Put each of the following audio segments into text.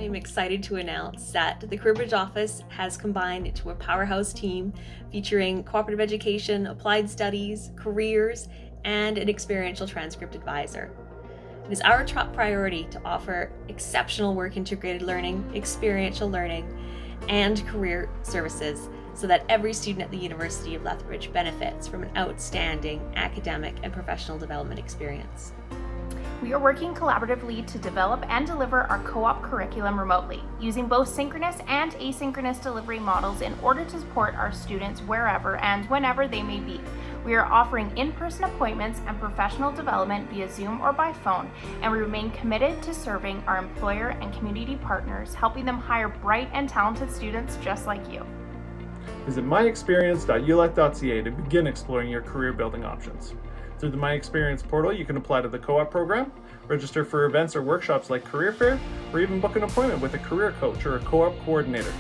I'm excited to announce that the CareerBridge office has combined into a powerhouse team featuring cooperative education, applied studies, careers, and an experiential transcript advisor. It is our top priority to offer exceptional work-integrated learning, experiential learning, and career services so that every student at the University of Lethbridge benefits from an outstanding academic and professional development experience. We are working collaboratively to develop and deliver our co-op curriculum remotely, using both synchronous and asynchronous delivery models in order to support our students wherever and whenever they may be. We are offering in-person appointments and professional development via Zoom or by phone, and we remain committed to serving our employer and community partners, helping them hire bright and talented students just like you. Visit myexperience.uleth.ca to begin exploring your career building options. Through the MyExperience portal, you can apply to the co-op program, register for events or workshops like Career Fair, or even book an appointment with a career coach or a co-op coordinator.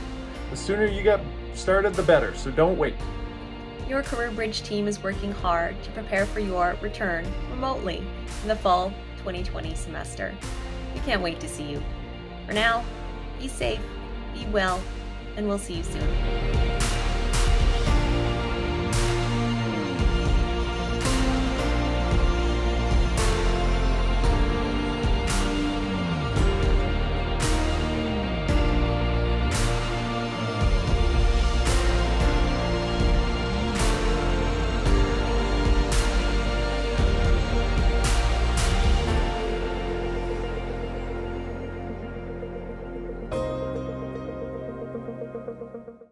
The sooner you get started, the better, so don't wait. Your CareerBridge team is working hard to prepare for your return remotely in the fall 2020 semester. We can't wait to see you. For now, be safe, be well, and we'll see you soon.